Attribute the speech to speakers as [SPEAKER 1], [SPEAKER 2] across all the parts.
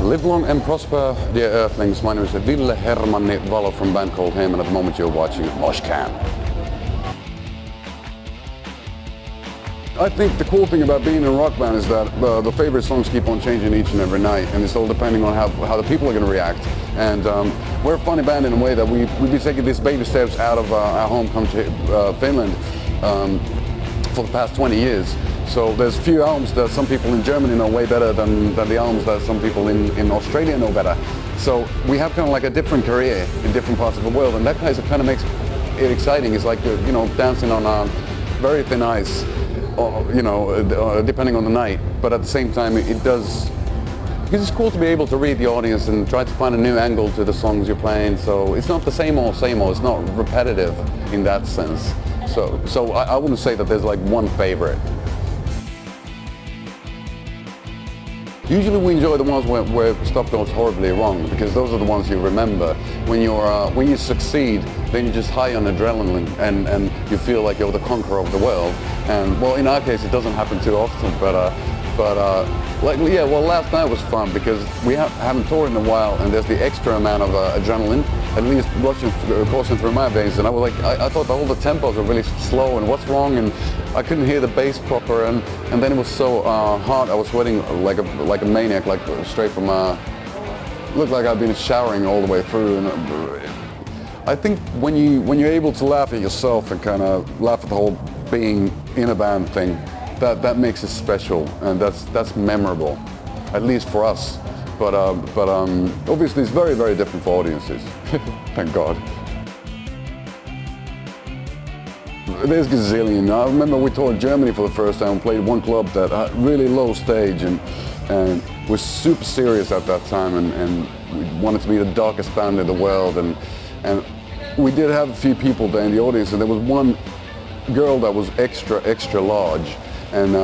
[SPEAKER 1] Live long and prosper, dear Earthlings. My name is Ville Valo from a band called Him, and at the moment you're watching Moshcan. I think the cool thing about being in a rock band is that the favorite songs keep on changing each and every night, and it's all depending on how the people are going to react. And we're a funny band in a way that we've been taking these baby steps out of our home country, Finland, for the past 20 years. So there's few albums that some people in Germany know way better than the albums that some people in Australia know better. So we have kind of like a different career in different parts of the world, and that kind of makes it exciting. It's like, you know, dancing on very thin ice, you know, depending on the night. But at the same time, it does, because it's cool to be able to read the audience and try to find a new angle to the songs you're playing. So it's not the same old, it's not repetitive in that sense. So I wouldn't say that there's like one favorite. Usually we enjoy the ones where stuff goes horribly wrong, because those are the ones you remember. When you succeed, then you're just high on adrenaline and you feel like you're the conqueror of the world. And well, in our case, it doesn't happen too often, last night was fun because we haven't toured in a while, and there's the extra amount of adrenaline, at least coursing through my veins. And I was like, I thought all the tempos were really slow, and what's wrong? And I couldn't hear the bass proper, and then it was so hot. I was sweating like a maniac, like straight from looked like I'd been showering all the way through. And I think when you're able to laugh at yourself and kind of laugh at the whole being in a band thing, that makes it special, and that's memorable, at least for us. But obviously it's very, very different for audiences. Thank God. There's gazillion. I remember we toured Germany for the first time, played one club that had really low stage and was super serious at that time, and we wanted to be the darkest band in the world, and we did have a few people there in the audience, and there was one girl that was extra large, and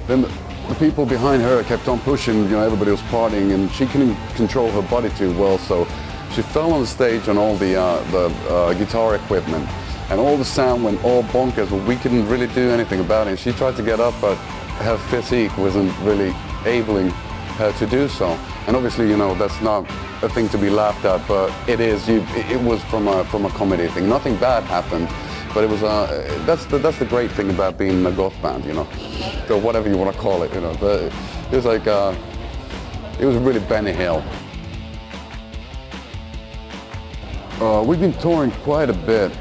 [SPEAKER 1] then the people behind her kept on pushing. You know, everybody was partying, and she couldn't control her body too well, so she fell on the stage on all the guitar equipment, and all the sound went all bonkers. But we couldn't really do anything about it. She tried to get up, but her physique wasn't really enabling her to do so. And obviously, you know, that's not a thing to be laughed at, but it is. It was from a comedy thing. Nothing bad happened. But it was that's the great thing about being a goth band, you know, or whatever you want to call it, you know. But it was like it was really Benny Hill. We've been touring quite a bit,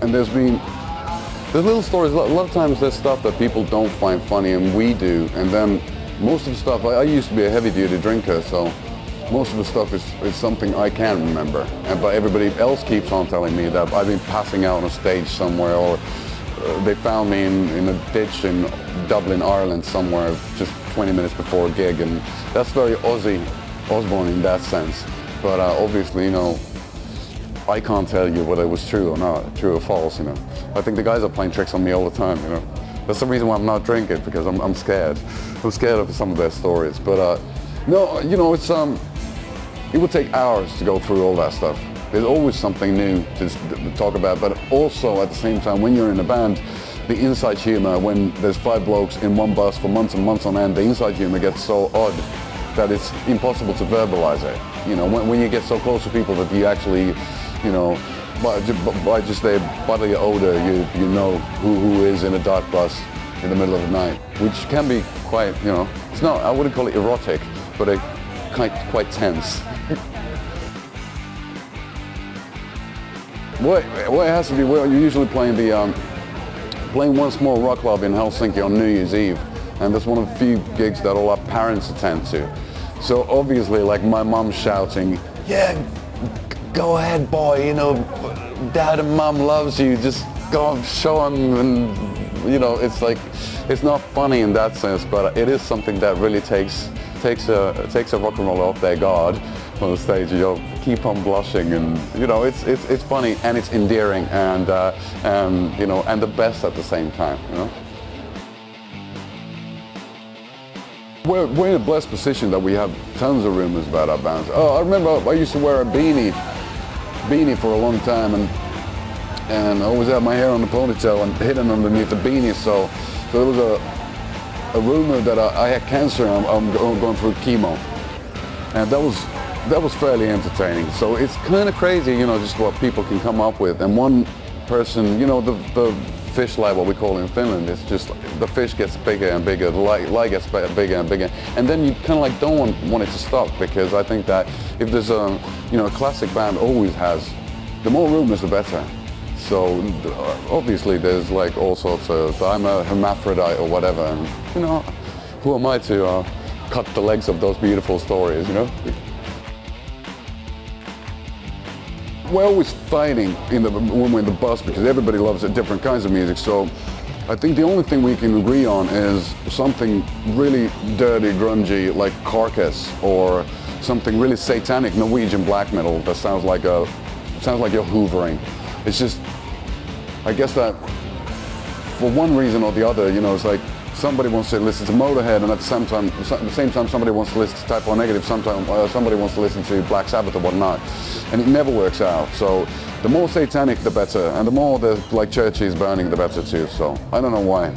[SPEAKER 1] and there's little stories. A lot of times there's stuff that people don't find funny, and we do. And then most of the stuff, I used to be a heavy-duty drinker, so most of the stuff is something I can remember, but everybody else keeps on telling me that I've been passing out on a stage somewhere, or they found me in a ditch in Dublin, Ireland somewhere just 20 minutes before a gig, and that's very Ozzy Osbourne in that sense. But obviously, you know, I can't tell you whether it was true or not, true or false, you know. I think the guys are playing tricks on me all the time, you know. That's the reason why I'm not drinking, because I'm scared. I'm scared of some of their stories, but no, you know, it's it would take hours to go through all that stuff. There's always something new to talk about, but also at the same time, when you're in a band, the inside humor, when there's 5 blokes in one bus for months and months on end, the inside humor gets so odd that it's impossible to verbalize it. You know, when you get so close to people that you actually, you know, by just their bodily odor, you know who is in a dark bus in the middle of the night, which can be quite, you know, it's not, I wouldn't call it erotic, but quite tense. Well, it has to be. Well, you're usually playing playing one small rock club in Helsinki on New Year's Eve, and that's one of the few gigs that all our parents attend to. So obviously, like, my mom shouting, "Yeah, go ahead, boy. You know, Dad and Mom loves you. Just go show them." And you know, it's like, it's not funny in that sense, but it is something that really takes a rock and roller off their guard on the stage. You know, keep on blushing, and you know, it's funny and it's endearing, and you know, and the best at the same time. You know, we're in a blessed position that we have tons of rumors about our bands. Oh, I remember I used to wear a beanie for a long time, and I always had my hair on the ponytail and hidden underneath the beanie. So there was a rumor that I had cancer and I'm going through chemo. and that was fairly entertaining. So it's kind of crazy, you know, just what people can come up with. And one person, you know, the fish lie, what we call it in Finland, it's just the fish gets bigger and bigger, the lie gets bigger and bigger, and then you kind of like don't want it to stop, because I think that if there's a, you know, a classic band always has, the more roumers the better. So obviously there's like all sorts of, I'm a hermaphrodite or whatever, and you know, who am I to cut the legs of those beautiful stories, you know? We're always fighting when we're in the bus, because everybody loves different kinds of music. So I think the only thing we can agree on is something really dirty, grungy, like Carcass, or something really satanic Norwegian black metal that sounds like you're hoovering. It's just, I guess that for one reason or the other, you know, it's like somebody wants to listen to Motorhead, and at the same time somebody wants to listen to Type O Negative, somebody wants to listen to Black Sabbath or whatnot, and it never works out. So the more satanic the better, and the more the like churches burning the better too. So I don't know why.